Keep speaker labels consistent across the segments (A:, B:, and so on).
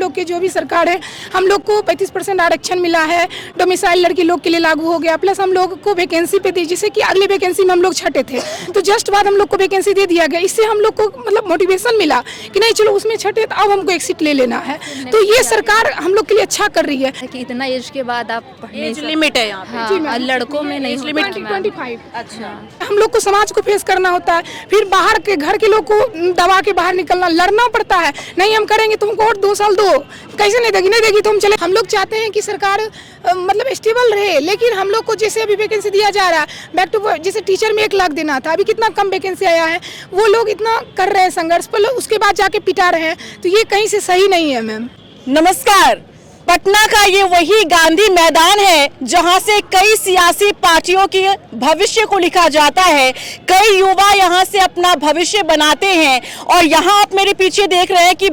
A: लोग की जो भी सरकार है, हम लोग को 35% आरक्षण मिला है, डोमिसाइल लड़की लोग के लिए लागू हो गया, प्लस हम लोग को वैकेंसी पे दी, जिससे कि अगली वैकेंसी में हम लोग छठे थे तो जस्ट बाद हम लोग को वैकेंसी दे दिया गया। इससे हम लोग को मतलब मोटिवेशन मिला कि नहीं चलो उसमें छठे तो अब हमको एक सीट ले लेना है। तो ये सरकार हम लोग के लिए अच्छा कर रही है
B: कि इतना एज के बाद आप
C: एज लिमिट है यहाँ पे।
B: हाँ, लड़कों में नहीं
C: लिमिट
A: 25।
C: अच्छा,
A: हम लोग को समाज को फेस करना होता है, फिर बाहर के घर के लोग को दबा के बाहर निकलना, लड़ना पड़ता है। नहीं हम करेंगे तुमको और 2 साल दो, कैसे नहीं देगी, नहीं देगी तो हम चले। हम लोग चाहते हैं कि सरकार मतलब स्टेबल रहे, लेकिन हम लोग को जैसे अभी वैकेंसी दिया जा रहा है बैक टू, जैसे टीचर में 1 लाख देना था, अभी कितना कम वैकेंसी आया है। वो लोग इतना कर रहे हैं संघर्ष, पर उसके बाद जाके पिटा रहे हैं, तो ये कहीं से सही नहीं है। मैम
C: नमस्कार। पटना का ये वही गांधी मैदान है जहां से कई सियासी पार्टियों के भविष्य को लिखा जाता है। कई युवा यहां से अपना भविष्य बनाते हैं और यहां आप मेरे पीछे देख रहे हैं कि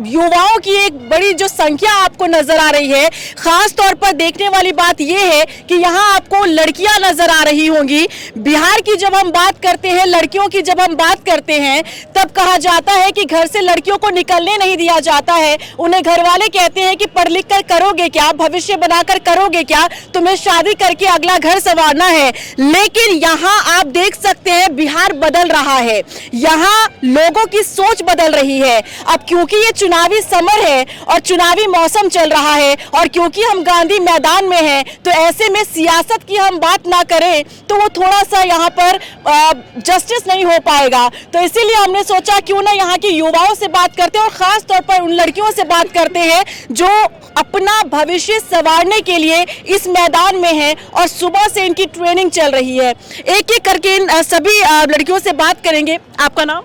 C: युवाओं की एक बड़ी जो संख्या आपको नजर आ रही है। खास तौर पर देखने वाली बात यह है कि यहां आपको लड़कियां नजर आ रही होंगी। बिहार की जब हम बात करते हैं, लड़कियों की जब हम बात करते हैं, तब कहा जाता है कि घर से लड़कियों को निकलने नहीं दिया जाता है। उन्हें घर वाले कहते हैं कि पढ़ लिख कर करोगे क्या, भविष्य बनाकर करोगे क्या, तुम्हें शादी करके अगला घर संवारना है। लेकिन यहाँ आप देख सकते हैं बिहार बदल रहा है, यहाँ लोगों की सोच बदल रही है। अब क्योंकि ये चुनावी समर है और चुनावी मौसम चल रहा है और क्योंकि हम गांधी मैदान में हैं, तो ऐसे में सियासत की हम बात ना करें तो वो थोड़ा सा यहाँ पर जस्टिस नहीं हो पाएगा। तो इसीलिए हमने सोचा क्यों ना यहाँ के युवाओं से बात करते हैं और खास तौर पर उन लड़कियों से बात करते हैं जो अपना भविष्य संवारने के लिए इस मैदान में है और सुबह से इनकी ट्रेनिंग चल रही है। एक एक करके इन सभी लड़कियों से बात करेंगे। आपका नाम?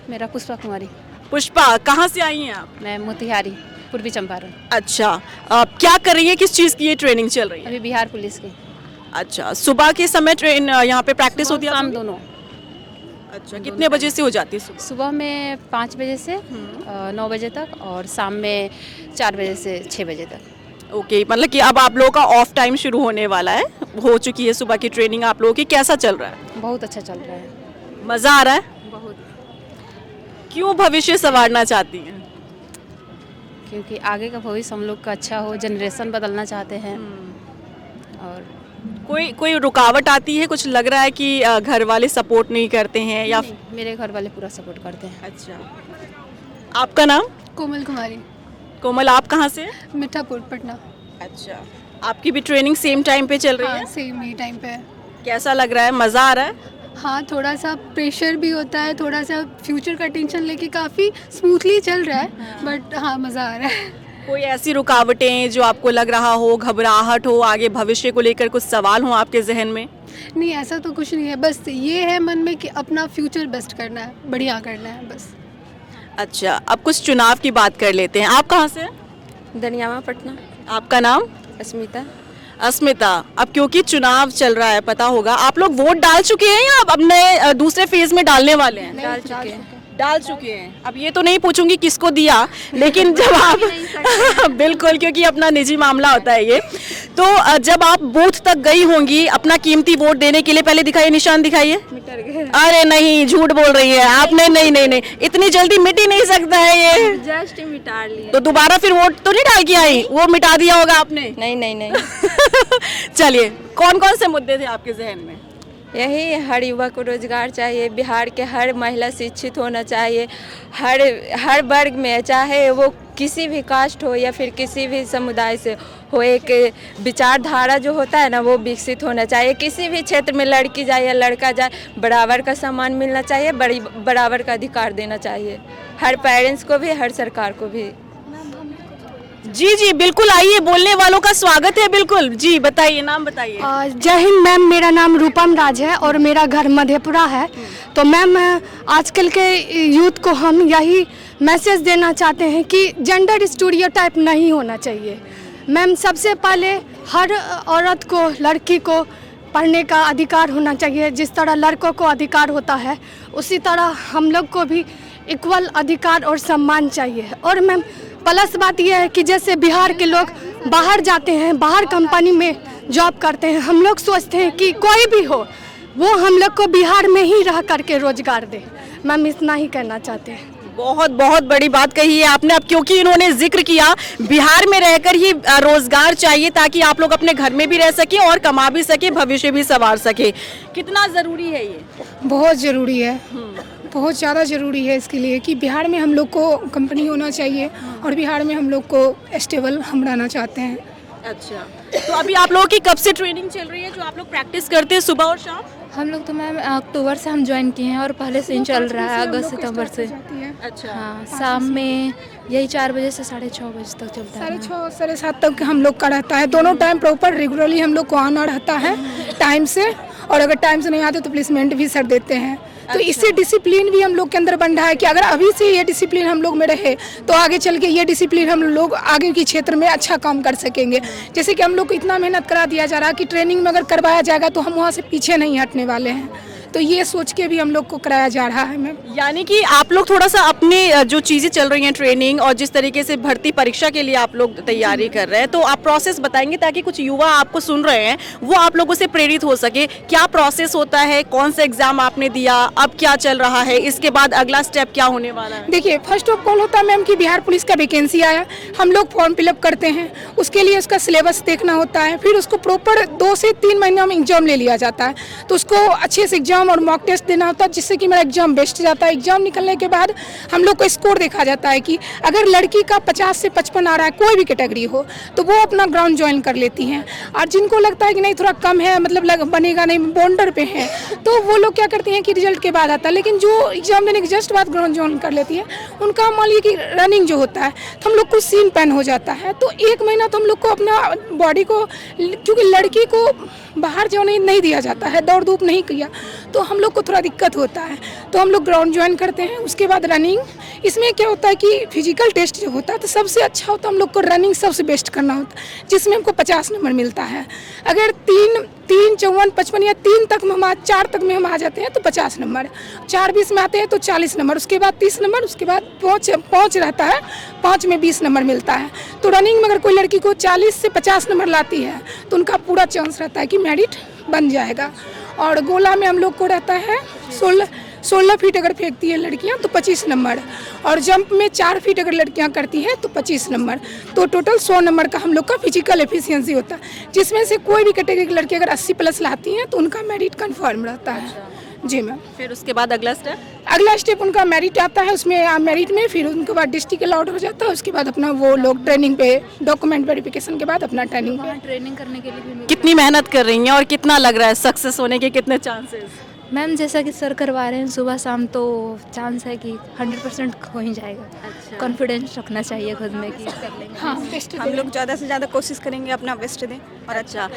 B: मेरा पुष्पा कुमारी।
C: पुष्पा, कहाँ से आई हैं आप?
B: मैं मोतिहारी, पूर्वी चंपारण।
C: अच्छा, क्या कर रही है, किस चीज़ की ये ट्रेनिंग चल रही है?
B: अभी बिहार पुलिस की।
C: अच्छा, सुबह के समय ट्रेन यहाँ पे प्रैक्टिस होती है?
B: शाम दोनों।
C: अच्छा, कितने बजे से हो जाती है?
B: सुबह में 5 बजे से 9 बजे तक और शाम में 4 बजे से 6 बजे तक।
C: ओके, मतलब कि अब आप लोगों का ऑफ टाइम शुरू होने वाला है, हो चुकी है सुबह की ट्रेनिंग आप लोगों की। कैसा चल रहा है?
B: बहुत अच्छा चल रहा है।
C: मज़ा आ रहा है?
B: बहुत।
C: क्यों भविष्य संवारना चाहती हैं?
B: क्योंकि आगे का भविष्य हम लोग का अच्छा हो, जनरेशन बदलना चाहते हैं। और
C: कोई रुकावट आती है? कुछ लग रहा है कि घर वाले सपोर्ट नहीं करते हैं या?
B: नहीं, मेरे घर वाले पूरा सपोर्ट करते हैं।
C: अच्छा, आपका नाम?
A: कोमल कुमारी।
C: कोमल, आप कहाँ से?
A: मिठापुर, पटना।
C: अच्छा, आपकी भी ट्रेनिंग सेम टाइम पे चल रही है?
A: सेम ही टाइम पे।
C: कैसा लग रहा है, मज़ा आ रहा है?
A: हाँ, थोड़ा सा प्रेशर भी होता है, थोड़ा सा फ्यूचर का टेंशन लेके काफ़ी स्मूथली चल रहा है, बट हाँ मज़ा आ रहा है।
C: कोई ऐसी रुकावटें जो आपको लग रहा हो, घबराहट हो, आगे भविष्य को लेकर कुछ सवाल हो आपके जहन में?
A: नहीं, ऐसा तो कुछ नहीं है, बस ये है मन में कि अपना फ्यूचर बेस्ट करना है, बढ़िया करना है बस।
C: अच्छा, अब कुछ चुनाव की बात कर लेते हैं। आप कहाँ से?
B: दनियावा, पटना।
C: आपका नाम?
B: अस्मिता।
C: अस्मिता, अब क्योंकि चुनाव चल रहा है, पता होगा, आप लोग वोट डाल चुके हैं या अब नए दूसरे फेज में डालने वाले हैं?
B: डाल चुके हैं।
C: डाल चुके हैं। अब ये तो नहीं पूछूंगी किसको दिया, लेकिन जब आप बिल्कुल, क्योंकि अपना निजी मामला होता है ये, तो जब आप बूथ तक गई होंगी अपना कीमती वोट देने के लिए, पहले दिखाइए, निशान दिखाइए। अरे नहीं, झूठ बोल रही है आपने। नहीं नहीं नहीं, इतनी जल्दी मिट ही नहीं सकता है ये।
B: जस्ट मिटा लिए।
C: तो दोबारा फिर वोट तो नहीं डाल के आई? वो मिटा दिया होगा आपने?
B: नहीं नहीं नहीं।
C: चलिए, कौन कौन से मुद्दे थे आपके जहन में?
D: यही हर युवा को रोजगार चाहिए, बिहार के हर महिला शिक्षित होना चाहिए, हर वर्ग में, चाहे वो किसी भी कास्ट हो या फिर किसी भी समुदाय से हो, एक विचारधारा जो होता है ना वो विकसित होना चाहिए। किसी भी क्षेत्र में लड़की जाए या लड़का जाए, बराबर का सम्मान मिलना चाहिए, बराबर का अधिकार देना चाहिए, हर पेरेंट्स को भी, हर सरकार को भी।
C: जी जी बिल्कुल, आइए, बोलने वालों का स्वागत है। बिल्कुल जी, बताइए, नाम बताइए।
E: जय हिंद मैम, मेरा नाम रूपम राज है और मेरा घर मधेपुरा है। तो मैम, आजकल के यूथ को हम यही मैसेज देना चाहते हैं कि जेंडर स्टीरियोटाइप नहीं होना चाहिए। मैम, सबसे पहले हर औरत को, लड़की को पढ़ने का अधिकार होना चाहिए। जिस तरह लड़कों को अधिकार होता है, उसी तरह हम लोग को भी इक्वल अधिकार और सम्मान चाहिए। और मैम, प्लस बात यह है कि जैसे बिहार के लोग बाहर जाते हैं, बाहर कंपनी में जॉब करते हैं, हम लोग सोचते हैं कि कोई भी हो वो हम लोग को बिहार में ही रह करके रोजगार दे। मैम, इतना ही कहना चाहते हैं।
C: बहुत बहुत बड़ी बात कही है आपने। अब क्योंकि इन्होंने जिक्र किया बिहार में रहकर ही रोजगार चाहिए ताकि आप लोग अपने घर में भी रह सके और कमा भी सके, भविष्य भी संवार सके, कितना जरूरी है ये?
A: बहुत ज़रूरी है, बहुत ज़्यादा ज़रूरी है इसके लिए कि बिहार में हम लोग को कंपनी होना चाहिए और बिहार में हम लोग को स्टेबल हम रहना चाहते हैं।
C: अच्छा, तो अभी आप लोगों की कब से ट्रेनिंग चल रही है जो आप लोग प्रैक्टिस करते हैं सुबह और शाम?
F: हम लोग तो मैम अक्टूबर से हम ज्वाइन किए हैं और पहले से ही चल रहा है, अगस्त सितंबर से।
C: अच्छा,
F: हाँ, शाम में यही 4 बजे से 6:30 बजे तक चलता है।
A: 6:30 7:30 तक हम लोग का रहता है, दोनों टाइम प्रॉपर रेगुलरली हम लोग को आना रहता है टाइम से, और अगर टाइम से नहीं आते तो प्लेसमेंट भी सर देते हैं। तो इससे डिसिप्लिन भी हम लोग के अंदर बन रहा है कि अगर अभी से ये डिसिप्लिन हम लोग में रहे तो आगे चल के ये डिसिप्लिन हम लोग आगे की क्षेत्र में अच्छा काम कर सकेंगे। जैसे कि हम लोग को इतना मेहनत करा दिया जा रहा है कि ट्रेनिंग में अगर करवाया जाएगा तो हम वहाँ से पीछे नहीं हटने वाले हैं, तो ये सोच के भी हम लोग को कराया जा रहा है मैम।
C: यानी कि आप लोग थोड़ा सा अपने जो चीज़ें चल रही हैं ट्रेनिंग और जिस तरीके से भर्ती परीक्षा के लिए आप लोग तैयारी कर रहे हैं, तो आप प्रोसेस बताएंगे ताकि कुछ युवा आपको सुन रहे हैं वो आप लोगों से प्रेरित हो सके। क्या प्रोसेस होता है, कौन सा एग्जाम आपने दिया, अब क्या चल रहा है, इसके बाद अगला स्टेप क्या होने वाला है?
A: देखिए, फर्स्ट ऑफ ऑल होता है मैम कि बिहार पुलिस का वैकेंसी आया, हम लोग फॉर्म फिलअप करते हैं, उसके लिए उसका सिलेबस देखना होता है, फिर उसको प्रॉपर 2 से 3 महीना में एग्जाम ले लिया जाता है, तो उसको अच्छे से एग्जाम और मॉक टेस्ट देना होता है जिससे कि मेरा एग्जाम बेस्ट जाता है। एग्जाम निकलने के बाद हम लोग को स्कोर देखा जाता है कि अगर लड़की का 50 से 55 आ रहा है, कोई भी कैटेगरी हो, तो वो अपना ग्राउंड ज्वाइन कर लेती हैं, और जिनको लगता है कि नहीं थोड़ा कम है, मतलब बनेगा नहीं, बॉर्डर पे है, तो वो लोग क्या करते हैं कि रिजल्ट के बाद आता है, लेकिन जो एग्जाम देने के जस्ट बाद ग्राउंड ज्वाइन कर लेती है उनका मान लीजिए कि रनिंग जो होता है तो हम लोग को सीन पैन हो जाता है, तो 1 महीना तो हम लोग को अपना बॉडी को, क्योंकि लड़की को बाहर जाने नहीं दिया जाता है, दौड़ धूप नहीं किया तो हम लोग को थोड़ा दिक्कत होता है, तो हम लोग ग्राउंड ज्वाइन करते हैं। उसके बाद रनिंग, इसमें क्या होता है कि फिजिकल टेस्ट जो होता है तो सबसे अच्छा होता है हम लोग को रनिंग सबसे बेस्ट करना होता है, जिसमें हमको 50 नंबर मिलता है। अगर 3, 54, 55 या 3 तक में हम 4 तक में हम आ जाते हैं तो 50 नंबर, 4 20 में आते हैं तो 40 नंबर, उसके बाद 30 नंबर, उसके बाद 5 रहता है, 5 में 20 नंबर मिलता है। तो रनिंग में अगर कोई लड़की को 40 से 50 नंबर लाती है तो उनका पूरा चांस रहता है कि मेरिट बन जाएगा। और गोला में हम लोग को रहता है 16 फीट अगर फेंकती है लड़कियां तो 25 नंबर, और जंप में 4 फीट अगर लड़कियां करती हैं तो 25 नंबर, तो टोटल 100 नंबर का हम लोग का फिजिकल एफिशिएंसी होता है, जिसमें से कोई भी कैटेगरी की लड़की अगर 80 प्लस लाती हैं तो उनका मेरिट कन्फर्म रहता है। जी मैम।
C: फिर उसके बाद अगला स्टेप
A: उनका मेरिट आता है, उसमें मेरिट में फिर उनके बाद डिस्ट्रिक्ट अलाउट हो जाता है, उसके बाद अपना वो लोग ट्रेनिंग पे डॉक्यूमेंट वेरिफिकेशन के बाद अपना ट्रेनिंग
F: करने के लिए भी
C: कितनी मेहनत कर रही हैं और कितना लग रहा है सक्सेस होने के कितने चांसेस?
F: मैम जैसा कि सर करवा रहे हैं सुबह शाम, तो चांस है कि 100% हो ही जाएगा। अच्छा, कॉन्फिडेंस रखना चाहिए खुद में कि कर लेंगे।
A: हाँ,
G: हम लोग ज़्यादा से ज़्यादा कोशिश करेंगे अपना बेस्ट दें। और
C: अच्छा,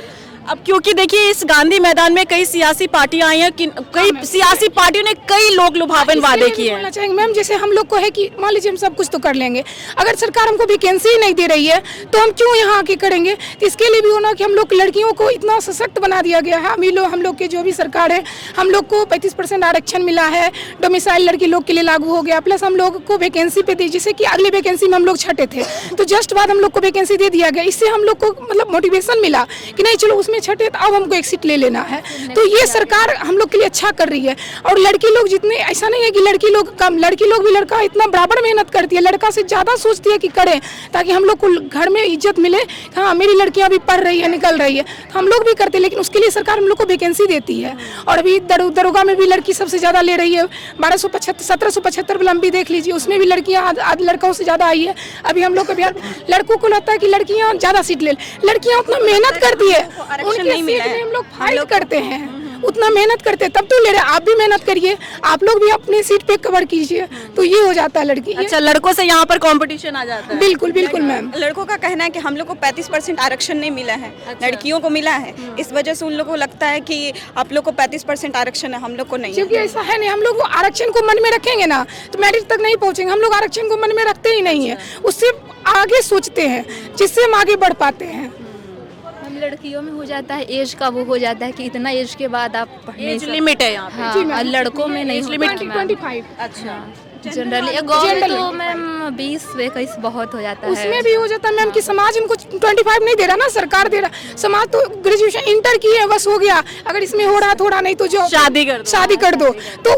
C: अब क्योंकि देखिए इस गांधी मैदान में कई सियासी पार्टियां आई हैं, कई सियासी पार्टियों ने कई लोग लुभावन वादे किए हैं।
A: बोलना चाहेंगे मैम, जैसे हम लोग को है कि मान लीजिए हम सब कुछ तो कर लेंगे, अगर सरकार हमको वैकेंसी ही नहीं दे रही है तो हम क्यों यहाँ आके करेंगे? तो इसके लिए भी होना कि हम लोग लड़कियों को इतना सशक्त बना दिया गया है। हम लोग के जो भी सरकार है, हम लोग को 35% आरक्षण मिला है, डोमिसाइल लड़की लोग के लिए लागू हो गया, प्लस हम लोग को वैकेंसी पे दी, जिससे कि अगली वैकेंसी में हम लोग छठे थे तो जस्ट बाद हम लोग को वैकेंसी दे दिया गया। इससे हम लोग को मतलब मोटिवेशन मिला कि नहीं चलो उसमें छठे, तो अब हमको एक सीट ले लेना है। तो ये सरकार हम लोग के लिए अच्छा कर रही है। और लड़की लोग जितने, ऐसा नहीं है कि लड़की लोग कम, लड़की लोग भी लड़का इतना बराबर मेहनत करती है, लड़का से ज़्यादा सोचती है कि करें ताकि हम लोग को घर में इज्जत मिले, हाँ मेरी लड़कियाँ भी पढ़ रही है, निकल रही है, तो हम लोग भी करते हैं, लेकिन उसके लिए सरकार हम लोग को वैकेंसी देती है। और अभी दरोगा में भी लड़की सबसे ज़्यादा ले रही है, 1775 लंबी देख लीजिए, उसमें भी लड़कियाँ लड़कों से ज़्यादा आई है। अभी हम लोग के बिहार लड़कों को लगता है कि लड़कियाँ ज़्यादा सीट ले, लड़कियाँ उतना मेहनत करती है, उनकी सीट में हम लोग फाइट करते हैं, उतना मेहनत करते हैं तब तो ले रहे। आप भी मेहनत करिए, आप लोग भी अपनी सीट पे कवर कीजिए, तो ये हो जाता है लड़की।
C: अच्छा, लड़कों से यहाँ पर कंपटीशन आ जाता है?
A: बिल्कुल बिल्कुल मैम।
G: लड़कों का कहना है कि हम लोग को 35% आरक्षण नहीं मिला है। अच्छा। लड़कियों को मिला है, इस वजह से उन लोगों को लगता है कि आप लोग को 35% आरक्षण है, हम लोग को नहीं।
A: क्योंकि ऐसा है नहीं, हम लोग आरक्षण को मन में रखेंगे ना तो मेरिट तक नहीं पहुँचेंगे। हम लोग आरक्षण को मन में रखते ही नहीं है, उससे आगे सोचते हैं जिससे हम आगे बढ़ पाते हैं।
F: लड़कियों में हो जाता है एज का, वो हो जाता है कि इतना एज के बाद आप पढ़ने
C: एज लिमिट है यहाँ पे।
F: हाँ, और लड़कों में नहीं,
A: 25।
C: अच्छा,
F: जनरली गाँव में तो मैम 20-21 बहुत हो जाता है।
A: उसमें भी हो जाता है मैम कि समाज इनको 25 नहीं दे रहा ना, सरकार दे रहा। समाज तो ग्रेजुएशन इंटर की है बस हो गया, अगर इसमें हो रहा थोड़ा नहीं तो जो शादी कर दो तो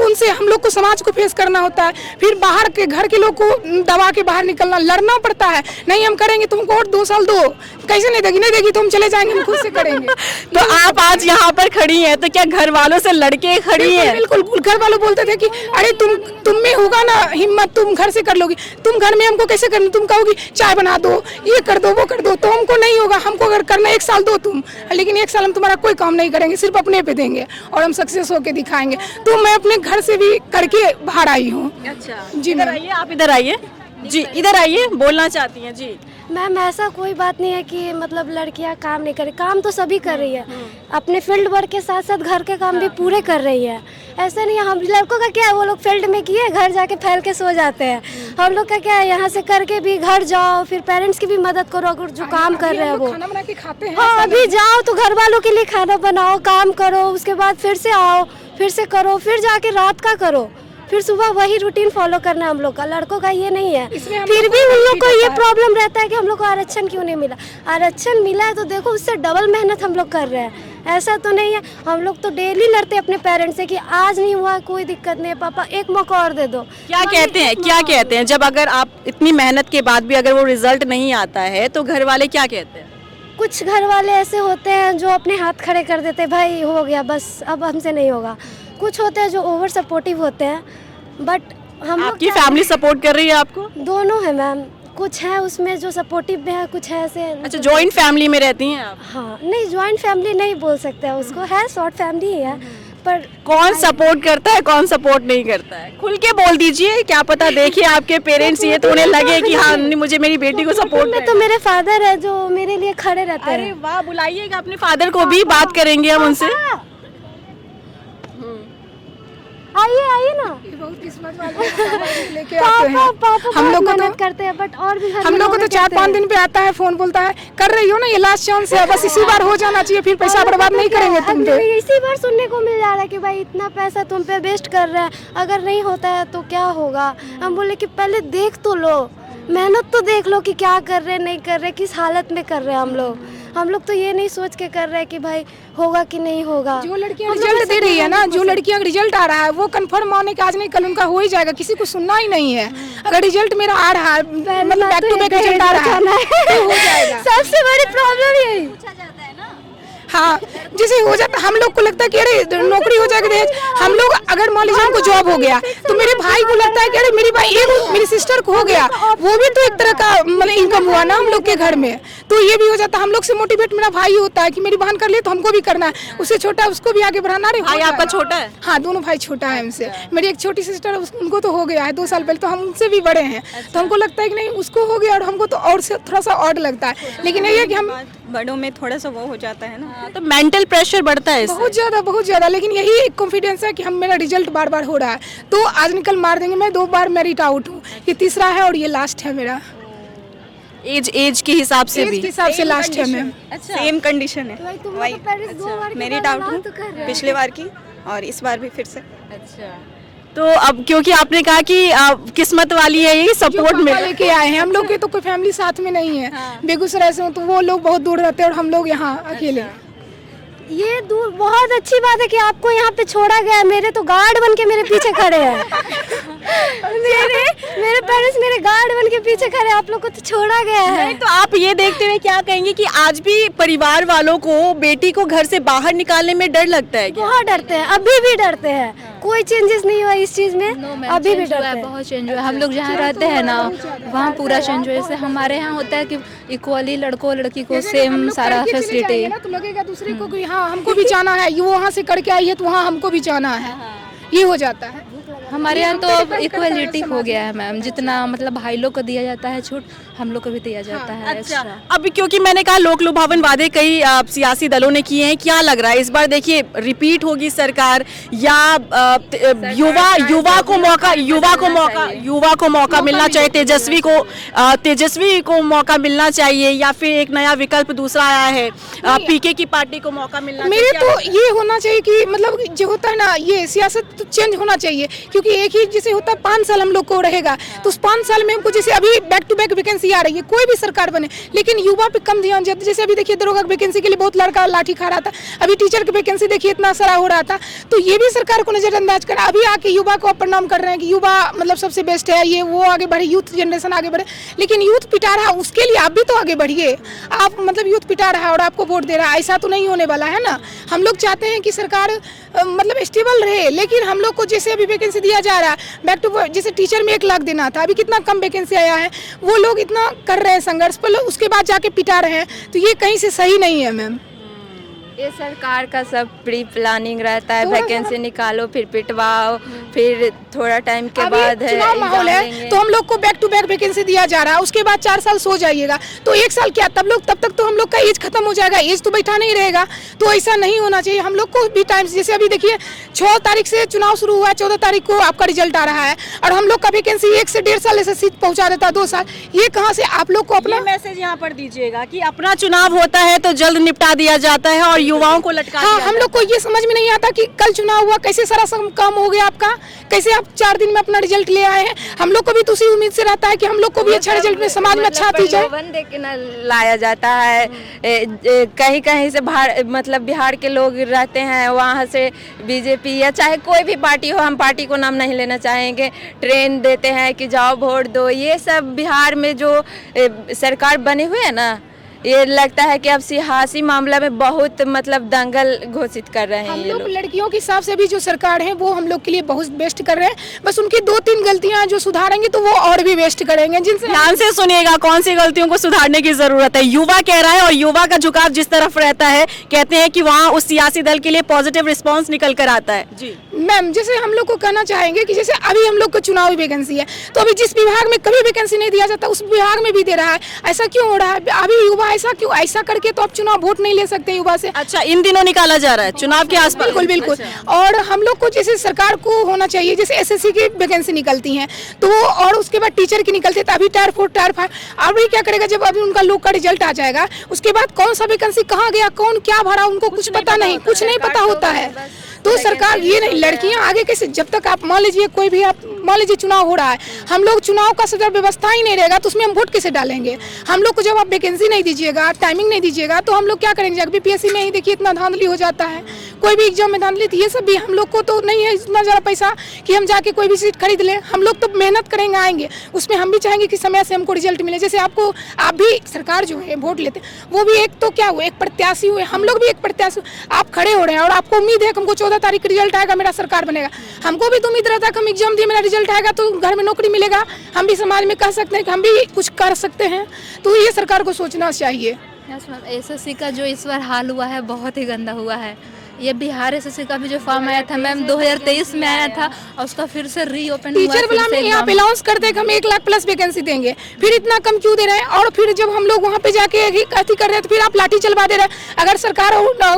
A: उनसे हम लोग को समाज को फेस करना होता है। फिर बाहर के घर के लोग को दबा के बाहर निकलना, लड़ना पड़ता है। नहीं हम करेंगे, तुमको और 2 साल दो। कैसे नहीं देगी तो हम चले जाएंगे, हम खुद से करेंगे।
C: तो आप आज यहाँ पर खड़ी हैं तो क्या घर वालों से लड़के खड़ी हैं?
A: बिल्कुल घर वालों बोलते थे कि अरे तुम में होगा ना हिम्मत, तुम घर से कर लोगी। तुम घर में हमको कैसे करना, तुम कहोगी चाय बना दो, ये कर दो, वो कर दो, तो हमको नहीं होगा। हमको अगर करना 1 साल दो तुम, लेकिन 1 साल हम तुम्हारा कोई काम नहीं करेंगे, सिर्फ अपने पे देंगे और हम सक्सेस होके दिखाएंगे। तो मैं अपने घर से भी करके बाहर आई हूँ।
C: अच्छा
A: जी
C: इधर आइए, आप इधर आइए जी, इधर आइए, बोलना चाहती हैं जी।
E: मैम ऐसा कोई बात नहीं है कि मतलब लड़कियां काम नहीं करें, काम तो सभी कर रही है। अपने फील्ड वर्क के साथ साथ घर के काम भी पूरे कर रही है। ऐसा नहीं है, हम लड़कों का क्या है, वो लोग फील्ड में किए घर जाके फैल के सो जाते हैं। हम लोग का क्या है, यहाँ से करके भी घर जाओ, फिर पेरेंट्स की भी मदद करो अगर जो काम कर रहे हैं वो।
A: खाना बना के खाते हैं।
E: हाँ अभी जाओ तो घर वालों के लिए खाना बनाओ, काम करो, उसके बाद फिर से आओ, फिर से करो, फिर जाके रात का करो, फिर सुबह वही रूटीन फॉलो करना है हम लोग का। लड़कों का ये नहीं है। फिर भी उन लोग को ये प्रॉब्लम रहता है कि हम लोग को आरक्षण क्यों नहीं मिला। आरक्षण मिला है तो देखो उससे डबल मेहनत हम लोग कर रहे हैं। ऐसा तो नहीं है, हम लोग तो डेली लड़ते हैं अपने पेरेंट्स से कि आज नहीं हुआ कोई दिक्कत नहीं है पापा, एक मौका और दे दो।
C: क्या कहते हैं जब अगर आप इतनी मेहनत के बाद भी अगर वो रिजल्ट नहीं आता है तो घर वाले क्या कहते हैं?
E: कुछ घर वाले ऐसे होते हैं जो अपने हाथ खड़े कर देते हैं, भाई हो गया बस अब हमसे नहीं होगा। कुछ होते हैं जो ओवर सपोर्टिव होते हैं, बट हम लोग
C: आपकी फैमिली सपोर्ट कर रही है आपको?
E: दोनों है मैम, कुछ है उसमें जो सपोर्टिव में है, कुछ है ऐसे।
C: अच्छा जॉइंट फैमिली में रहती हैं आप?
E: हाँ नहीं जॉइंट फैमिली नहीं बोल सकते हैं उसको, है शॉर्ट फैमिली ही है। पर
C: कौन सपोर्ट करता है कौन सपोर्ट नहीं करता है, खुल के बोल दीजिए, क्या पता देखिए आपके पेरेंट्स ये तो उन्हें लगे कि हाँ मुझे मेरी बेटी को सपोर्ट
E: में तो मेरे फादर है जो मेरे लिए खड़े रहते हैं।
C: अरे वाह, बुलाइएगा अपने फादर को भी, बात करेंगे हम उनसे।
E: आइए ना,
A: बहुत किस्मत वाले लेके आते हैं।
E: पापा
A: हम लोग को
E: मेहनत
A: तो
E: करते हैं, बट और भी
A: हम लोग को तो 4-5 दिन पे आता है फोन, बोलता है कर रही हो ना, ये लास्ट चांस है, बस इसी बार हो जाना चाहिए, फिर पैसा बर्बाद नहीं करेंगे तुम पे।
E: इसी बार सुनने को मिल जा रहा है कि भाई इतना पैसा तुम पे वेस्ट कर रहे हैं, अगर नहीं होता है तो क्या होगा। हम बोले कि पहले देख तो लो, मेहनत तो देख लो कि क्या कर रहे नहीं कर रहे, किस हालत में कर रहे हैं हम लोग तो ये नहीं सोच के कर रहे हैं कि भाई होगा कि नहीं होगा।
A: जो लड़कियां रिजल्ट दे रही है ना, जो लड़कियां रिजल्ट आ रहा है वो कंफर्म माने कि आज नहीं कल उनका हो ही जाएगा, किसी को सुनना ही नहीं है। अगर रिजल्ट मेरा आ रहा है, मतलब बैक टू बैक रिजल्ट आ रहा है तो हो जाएगा।
E: सबसे बड़ी प्रॉब्लम यही।
A: हाँ जैसे हो जाता, हम लोग को लगता है कि अरे नौकरी हो जाएगी। हम लोग अगर मान लीजिए हमको जॉब हो गया तो मेरे भाई को लगता है कि अरे मेरी भाई एक मेरी सिस्टर को हो गया, वो भी तो एक तरह का मतलब इनकम हुआ ना हम लोग के घर में, तो ये भी हो जाता है। हम लोग से मोटिवेट मेरा भाई होता है कि मेरी बहन कर ले तो हमको भी करना है, उससे छोटा उसको भी आगे बढ़ाना। अरे
C: भाई आपका छोटा है?
A: हाँ दोनों भाई छोटा है हमसे। मेरी एक छोटी सिस्टर है, उनको तो हो गया है 2 साल पहले, तो हम उनसे भी बड़े हैं। तो हमको लगता है कि नहीं उसको हो गया और हमको तो और से थोड़ा सा ऑड लगता है, लेकिन ये है कि हम
G: बड़ों में थोड़ा सा वो हो जाता है ना,
C: तो मेंटल प्रेशर बढ़ता है
A: बहुत ज़्यादा। लेकिन यही एक कॉन्फिडेंस है कि हम मेरा रिजल्ट बार हो रहा है, तो आज निकल मार देंगे। मैं 2 बार मेरिट आउट हूँ, ये तीसरा है और ये लास्ट है मेरा।
C: एज के हिसाब से भी?
A: के हिसाब से लास्ट है मैम।
G: सेम कंडीशन है, वही मेरिट आउट हूँ पिछले बार की और इस बार भी फिर से।
C: अच्छा तो अब क्योंकि आपने कहा कि किस्मत वाली है ये सपोर्ट में
A: लेके आए हैं, हम लोग के तो कोई फैमिली साथ में नहीं है। बेगूसराय से तो वो लोग बहुत दूर रहते हैं और हम लोग यहाँ अकेले।
E: ये दूर बहुत अच्छी बात है कि आपको यहाँ पे छोड़ा गया है। मेरे तो गार्ड बन के मेरे पीछे खड़े हैं। मेरे पेरेंट्स मेरे गार्ड बन के पीछे खड़े हैं, आप लोग को तो छोड़ा गया है।
C: नहीं तो आप ये देखते हुए क्या कहेंगे कि आज भी परिवार वालों को बेटी को घर से बाहर निकालने में डर लगता है?
E: बहुत डरते हैं, अभी भी डरते हैं। कोई चेंजेस नहीं हुआ इस चीज में, अभी भी डरते हैं।
F: बहुत चेंज हुआ है। हम लोग जहाँ रहते हैं ना वहाँ पूरा चेंज हुआ है। जैसे हमारे यहाँ होता है कि इक्वली लड़कों लड़की को सेम सारा फैसिलिटी,
A: तो लगेगा दूसरे को कि हाँ हमको भी जाना है, ये वहाँ से करके आई है तो वहाँ हमको भी जाना है, ये हो जाता है।
F: हमारे यहाँ तो अब इक्वलिटी हो गया है मैम, जितना मतलब भाई लोग को दिया जाता है छूट हम लोग को भी दिया जाता है
C: अच्छा,
F: एक्स्ट्रा।
C: अब क्योंकि मैंने कहा लोक लुभावन वादे कई सियासी दलों ने किए हैं, क्या लग रहा है इस बार देखिए रिपीट होगी सरकार या युवा को मौका मिलना चाहिए, तेजस्वी को मौका मिलना चाहिए, या फिर एक नया विकल्प दूसरा आया है पीके की पार्टी को मौका मिलना
A: मेरे
C: चाहिए?
A: तो ये होना चाहिए कि मतलब जो होता है ना, ये सियासत तो चेंज होना चाहिए, क्योंकि एक ही जैसे होता है 5 साल हम लोग को रहेगा, तो उस 5 साल में हमको जैसे अभी बैक टू बैक वैकेंसी आ रही है, कोई भी सरकार बने, लेकिन युवा पे कम ध्यान देते। जैसे अभी देखिए दरोगा की वैकेंसी के लिए बहुत लड़का लाठी खा रहा था, अभी टीचर की वैकेंसी देखिए इतना सारा हो रहा था, तो ये भी सरकार को नजरअंदाज कर अभी आके युवा को प्रणाम कर रहे हैं कि युवा मतलब सबसे बेस्ट है, ये वो आगे बढ़े, यूथ जनरेशन आगे बढ़े, लेकिन यूथ पिटा रहा है, उसके लिए आप भी तो आगे बढ़िए। आप मतलब यूथ पिटा रहा है और आपको वोट दे रहा है, ऐसा तो नहीं होने वाला है ना। हम लोग चाहते हैं कि सरकार मतलब स्टेबल रहे, लेकिन हम लोग को जैसे अभी वैकेंसी दिया जा रहा है बैक टू जैसे टीचर में 1 लाख देना था, अभी कितना कम वैकेंसी आया है, वो लोग इतना कर रहे हैं संघर्ष पर, उसके बाद जाके पिटा रहे हैं, तो ये कहीं से सही नहीं है मैम।
D: ये सरकार का सब प्री प्लानिंग रहता है, वैकेंसी निकालो फिर पिटवाओ, फिर थोड़ा टाइम के बाद है
A: चुनाव माहौल है, तो हम लोग को बैक टू बैक वैकेंसी दिया जा रहा है, उसके बाद 4 साल सो जाइएगा, तो 1 साल क्या तब तक तो हम लोग का एज खत्म हो जाएगा, एज तो बैठा नहीं रहेगा, तो ऐसा नहीं होना चाहिए। हम लोग को भी टाइम, जैसे अभी देखिए 6 तारीख से चुनाव शुरू हुआ है, 14 तारीख को आपका रिजल्ट आ रहा है, और हम लोग का वैकेंसी 1 से 1.5 साल ऐसे सीट पहुंचा देता है, 2 साल, ये कहाँ से आप लोग को अपना
C: मैसेज यहाँ पर दीजिएगा कि अपना चुनाव होता है तो जल्द निपटा दिया जाता है और युवाओं को लटका
A: हाँ, हम लोग को ये समझ में नहीं आता कि कल चुनाव हुआ, कैसे सारा काम हो गया आपका, कैसे आप 4 दिन में अपना रिजल्ट ले आए हैं। हम लोग को भी तो उसी उम्मीद से रहता है कि हम लोग को भी अच्छा रिजल्ट में समाज में अच्छा दी जाए।
D: दे के न लाया जाता है, कहीं कहीं से मतलब बिहार के लोग रहते हैं, वहाँ से बीजेपी या चाहे कोई भी पार्टी हो, हम पार्टी को नाम नहीं लेना चाहेंगे, ट्रेन देते हैं कि जाओ वोट दो। ये सब बिहार में जो सरकार बने हुए है ना, ये लगता है कि अब सियासी मामला में बहुत मतलब दंगल घोषित कर रहे हैं
A: हम
D: ये
A: लोग
D: लोग।
A: लड़कियों के हिसाब से भी जो सरकार है वो हम लोग के लिए बहुत बेस्ट कर रहे हैं, बस उनकी 2-3 गलतियां जो सुधारेंगे तो वो और भी बेस्ट करेंगे। जिनसे
C: ध्यान से सुनिएगा कौन सी गलतियों को सुधारने की जरूरत है, युवा कह रहा है, और युवा का झुकाव जिस तरफ रहता है कहते हैं कि वहाँ उस सियासी दल के लिए पॉजिटिव रिस्पॉन्स निकल कर आता है। जी
A: मैम, जैसे हम लोग को कहना चाहेंगे कि जैसे अभी हम लोग को चुनावी वैकेंसी है, तो अभी जिस विभाग में कभी वैकेंसी नहीं दिया जाता उस विभाग में भी दे रहा है, ऐसा क्यों हो रहा है? अभी युवा ऐसा क्यों, ऐसा करके तो आप चुनाव वोट नहीं ले सकते युवा से।
C: अच्छा, इन दिनों निकाला जा रहा है चुनाव के आसपास?
A: बिल्कुल। और हम लोग को जैसे सरकार को होना चाहिए, जैसे एसएससी की वैकेंसी निकलती हैं तो वो, और उसके बाद टीचर की निकलती है, तो अभी टायर 4 टायर 5 अभी क्या करेगा जब अभी उनका लोग का रिजल्ट आ जाएगा, उसके बाद कौन सा वैकेंसी कहाँ गया, कौन क्या भरा, उनको कुछ पता नहीं, कुछ नहीं पता होता है। तो सरकार ये नहीं, लड़कियां आगे कैसे, जब तक आप मान लीजिए कोई भी, आप मान लीजिए चुनाव हो रहा है, हम लोग चुनाव का सदर व्यवस्था ही नहीं रहेगा तो उसमें हम वोट कैसे डालेंगे? हम लोग को जब आप वैकेंसी नहीं दीजिएगा, टाइमिंग नहीं दीजिएगा, तो हम लोग क्या करेंगे? बीपीएससी में ही देखिए इतना धांधली हो जाता है, कोई भी एग्जाम में धांधली, तो ये सब भी हम लोग को तो नहीं है इतना ज़्यादा पैसा कि हम जाके कोई भी सीट खरीद लें। हम लोग तो मेहनत करेंगे, आएंगे, उसमें हम भी चाहेंगे कि समय से हमको रिजल्ट मिले। जैसे आपको, आप भी सरकार जो है वोट लेते वो भी एक तो क्या हुआ, एक प्रत्याशी हुए, हम लोग भी एक प्रत्याशी, आप खड़े हो रहे हैं और आपको उम्मीद है कि हमको 14 तारीख का रिजल्ट आएगा, मेरा सरकार बनेगा। हमको भी तो उम्मीद रहता है कि हम एग्जाम दिए, मेरा रिजल्ट आएगा तो घर में नौकरी मिलेगा, हम भी समाज में कह सकते हैं कि हम भी कुछ कर सकते हैं। तो ये सरकार को सोचना चाहिए।
F: एसएससी का जो इस बार हाल हुआ है बहुत ही गंदा हुआ है। ये बिहार एसएससी का भी जो फॉर्म आया था मैम 2023 में आया था, और उसका फिर से रीओपन हुआ।
A: टीचर वाला में यहाँ पे अनाउंस करते हैं कि हम 1 लाख प्लस वैकेंसी देंगे, फिर इतना कम क्यों दे रहे हैं? और फिर जब हम लोग वहाँ पे जाके अथी कर रहे हैं तो फिर आप लाठी चलवा दे रहे हैं। अगर सरकार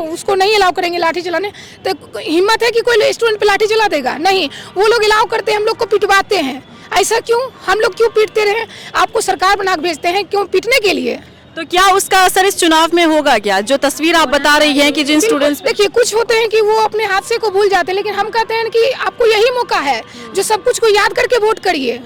A: उसको नहीं अलाउ करेंगे लाठी चलाने, तो हिम्मत है कि कोई स्टूडेंट पे लाठी चला देगा? नहीं, वो लोग अलाउ करते हैं, हम लोग को पिटवाते हैं। ऐसा क्यों? हम लोग क्यों पीटते रहे? आपको सरकार बना के भेजते हैं, क्यों पीटने के लिए?
C: तो क्या उसका असर इस चुनाव में होगा क्या? जो तस्वीर आप बता रही हैं कि जिन स्टूडेंट्स,
A: देखिए कुछ होते हैं कि वो अपने हादसे को भूल जाते हैं, लेकिन हम कहते हैं कि आपको यही मौका है जो सब कुछ को याद करके वोट करिए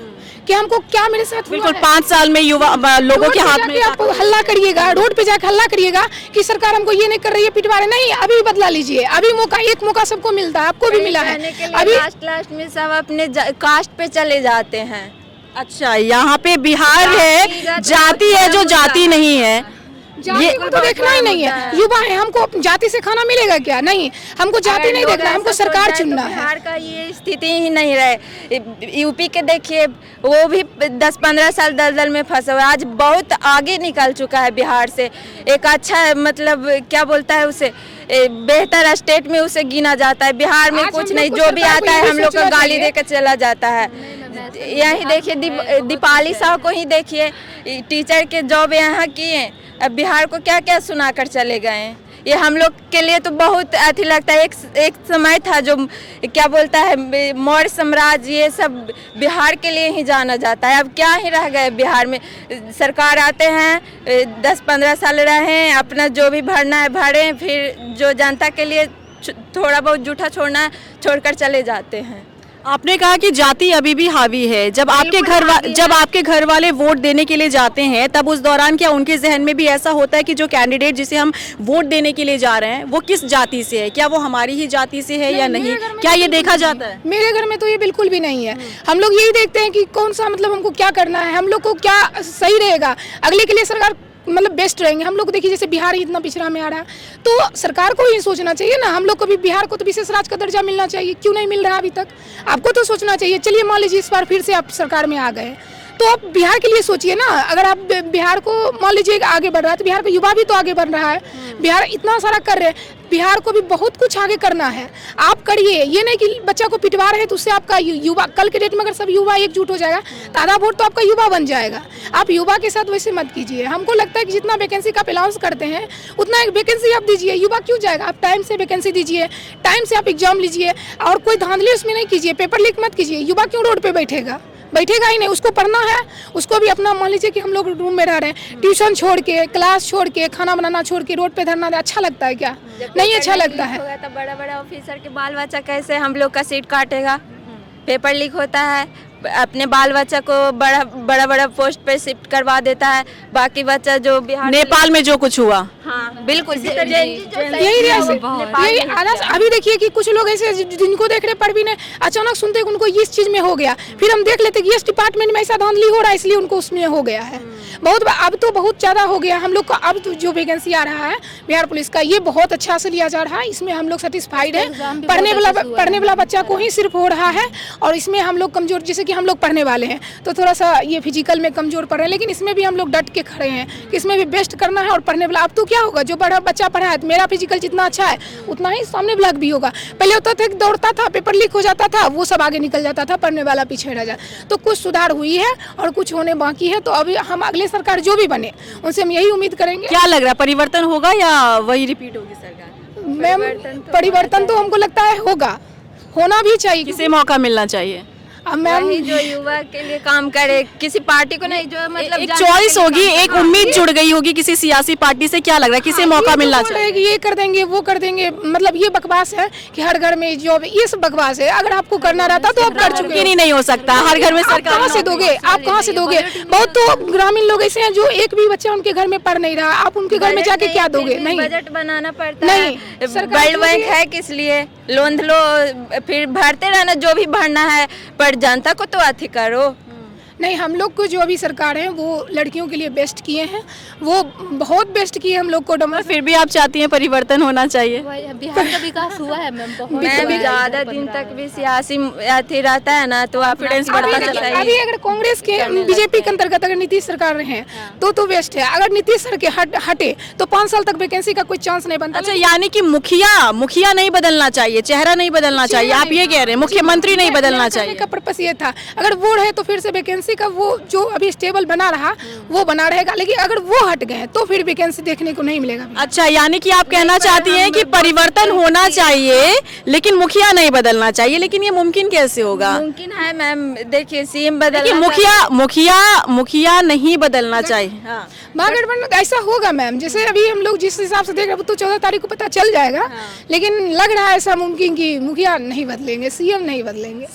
A: कि हमको क्या मेरे साथ हुआ
C: बिल्कुल
A: है।
C: 5 साल में युवा लोगों के हाथ में
A: आप हल्ला करिएगा, रोड पे जाकर हल्ला करिएगा कि सरकार हमको ये नहीं कर रही है, पिटवा रहे नहीं, अभी बदला लीजिए। अभी मौका, एक मौका सबको मिलता है, आपको भी मिला है।
D: अभी लास्ट में सब अपने कास्ट पे चले जाते हैं।
C: अच्छा, यहाँ पे बिहार है, जाति है जो जाति नहीं है,
A: जाति को तो देखना ही नहीं है। युवा है, हमको जाति से खाना मिलेगा क्या? नहीं, हमको जाति नहीं देखना, हमको सरकार चुनना है।
D: बिहार का ये स्थिति ही नहीं रहे। यूपी के देखिए, वो भी 10-15 साल दलदल में फंसा हुआ, आज बहुत आगे निकल चुका है बिहार से। एक अच्छा मतलब क्या बोलता है उसे, बेहतर स्टेट में उसे गिना जाता है। बिहार में कुछ नहीं, जो भी आता है हम लोग को गाली देकर चला जाता है। यही देखिए दीपाली साहब को ही देखिए, टीचर के जॉब यहाँ किए, अब बिहार को क्या क्या सुना कर चले गए। ये हम लोग के लिए तो बहुत अथी लगता है। एक समय था जो क्या बोलता है मौर्य साम्राज्य, ये सब बिहार के लिए ही जाना जाता है। अब क्या ही रह गए बिहार में। सरकार आते हैं 10-15 साल रहें, अपना जो भी भरना है भरें, फिर जो जनता के लिए थोड़ा बहुत जूठा छोड़कर चले जाते हैं।
C: आपने कहा कि जाति अभी भी हावी है। जब आपके घर वाले वोट देने के लिए जाते हैं तब उस दौरान क्या उनके जहन में भी ऐसा होता है कि जो कैंडिडेट जिसे हम वोट देने के लिए जा रहे हैं वो किस जाति से है, क्या वो हमारी ही जाति से है या नहीं, क्या ये देखा जाता है?
A: मेरे घर में तो ये बिल्कुल भी नहीं है। हम लोग यही देखते हैं कि कौन सा मतलब हमको क्या करना है, हम लोग को क्या सही रहेगा, अगले के लिए सरकार मतलब बेस्ट रहेंगे। हम लोग देखिए जैसे बिहार इतना पिछड़ा में आ रहा है, तो सरकार को ही सोचना चाहिए ना। हम लोग को भी बिहार को तो विशेष राज्य का दर्जा मिलना चाहिए, क्यों नहीं मिल रहा अभी तक? आपको तो सोचना चाहिए। चलिए मान लीजिए इस बार फिर से आप सरकार में आ गए, तो आप बिहार के लिए सोचिए ना। अगर आप बिहार को मान लीजिए आगे बढ़ रहा है, तो बिहार का युवा भी तो आगे बढ़ रहा है। बिहार इतना सारा कर रहे हैं, बिहार को भी बहुत कुछ आगे करना है। आप करिए, ये नहीं कि बच्चा को पिटवा रहे हैं तो उससे आपका युवा, कल के डेट में अगर सब युवा एकजुट हो जाएगा तो आधा वोट तो आपका युवा बन जाएगा। आप युवा के साथ वैसे मत कीजिए। हमको लगता है कि जितना वैकेंसी का अनाउंस करते हैं उतना एक वैकेंसी आप दीजिए। युवा क्यों जाएगा? आप टाइम से वैकेंसी दीजिए, टाइम से आप एग्जाम लीजिए, और कोई धांधली उसमें नहीं कीजिए, पेपर लीक मत कीजिए। युवा क्यों रोड पे बैठेगा ही नहीं। उसको पढ़ना है, उसको भी अपना, मान लीजिए कि हम लोग रूम में रह रहे हैं, ट्यूशन छोड़ के, क्लास छोड़ के, खाना बनाना छोड़ के रोड पे धरना दे, अच्छा लगता है क्या? नहीं अच्छा लगता है।
D: तो बड़ा बड़ा ऑफिसर के बाल बच्चा कैसे हम लोग का सीट काटेगा? पेपर लीक होता है, अपने बाल बच्चा को बड़ा पोस्ट पे शिफ्ट करवा देता है, बाकी बच्चा जो बिहार
C: नेपाल में जो कुछ हुआ,
D: हाँ बिल्कुल
A: यही अभी देखिए कि कुछ लोग ऐसे जिनको देख रहे पर भी नहीं, अचानक सुनते हैं उनको इस चीज में हो गया, फिर हम देख लेते कि इस डिपार्टमेंट में ऐसा धांधली हो रहा है इसलिए उनको उसमें हो गया है। बहुत अब तो बहुत ज़्यादा हो गया हम लोग का। अब तो जो वैकेंसी आ रहा है बिहार पुलिस का, ये बहुत अच्छा से लिया जा रहा है। इसमें हम लोग सेटिस्फाइड है। पढ़ने वाला बच्चा को ही सिर्फ हो रहा है, और इसमें हम लोग कमजोर, जैसे कि हम लोग पढ़ने वाले हैं तो थोड़ा सा ये फिजिकल में कमजोर पड़ रहे हैं, लेकिन इसमें भी हम लोग डट के खड़े हैं कि इसमें भी बेस्ट करना है। और पढ़ने वाला, अब तो क्या होगा, जो बड़ा बच्चा पढ़ा है, मेरा फिजिकल जितना अच्छा है उतना ही सामने ब्लॉक भी होगा। पहले होता था दौड़ता था, पेपर लीक हो जाता था, वो सब आगे निकल जाता था, पढ़ने वाला पीछे रह जाता। तो कुछ सुधार हुई है और कुछ होने बाकी है। तो अभी हम अगले सरकार जो भी बने उनसे हम यही उम्मीद करेंगे।
C: क्या लग रहा है, परिवर्तन होगा या वही रिपीट होगी सरकार?
A: मैम परिवर्तन तो हमको लगता है होगा, होना भी चाहिए।
C: किसे मौका मिलना चाहिए?
A: अब मैम
D: जो युवा के लिए काम करे, किसी पार्टी को नहीं, जो मतलब
C: एक चॉइस होगी, एक उम्मीद जुड़ गई होगी किसी सियासी पार्टी से। क्या लग रहा है, किसे मौका मिलना चाहिए?
A: ये कर देंगे, वो कर देंगे, मतलब ये बकवास है कि हर घर में जॉब, ये सब बकवास है। अगर आपको करना रहता तो आप कर चुके।
C: नहीं हो सकता हर घर में सरकार।
A: कहाँ से दोगे आप, कहाँ से दोगे? बहुत तो ग्रामीण लोग ऐसे हैं जो एक भी बच्चा उनके घर में पढ़ नहीं रहा, आप उनके घर में जाके क्या दोगे? नहीं,
D: बजट बनाना पड़ता है। वर्ल्ड बैंक है किस लिए? लोन लो, फिर भरते रहना जो भी भरना है, पर जनता को तो अथी करो।
A: नहीं, हम लोग को जो अभी सरकार है वो लड़कियों के लिए बेस्ट किए हैं, वो बहुत बेस्ट किए हम लोग को।
C: फिर भी आप चाहती हैं परिवर्तन होना चाहिए?
F: बिहार का विकास हुआ है मैम, बहुत
D: ज़्यादा दिन तक भी सियासी अथी रहता है ना, तो कॉन्फिडेंस बढ़ता चलता है।
A: अभी अगर कांग्रेस के बीजेपी के अंतर्गत अगर नीतीश सरकार रहे तो बेस्ट है। अगर नीतीश सर के हटे तो 5 साल तक वैकेंसी का कोई चांस नहीं बनता।
C: अच्छा, यानी कि मुखिया नहीं बदलना चाहिए, चेहरा नहीं बदलना चाहिए, आप ये कह रहे हैं? मुख्यमंत्री नहीं बदलना चाहिए
A: का पर्पस ये था। अगर वो रहे तो फिर से वैकेंसी का वो जो अभी स्टेबल बना रहा वो बना रहेगा, लेकिन अगर वो हट गए तो फिर वैकेंसी देखने को नहीं मिलेगा।
C: अच्छा, यानी कि आप कहना चाहती हैं कि परिवर्तन होना चाहिए लेकिन मुखिया नहीं बदलना चाहिए। लेकिन ये मुमकिन कैसे होगा?
D: मुमकिन है मैम, देखिए सीएम बदल,
C: मुखिया नहीं बदलना चाहिए।
A: महागठबंधन ऐसा होगा मैम, जैसे अभी हम लोग जिस हिसाब से देख रहे हैं तो 14 तारीख को पता चल जाएगा। लेकिन लग रहा है ऐसा मुमकिन कि मुखिया नहीं बदलेंगे, सीएम नहीं बदलेंगे।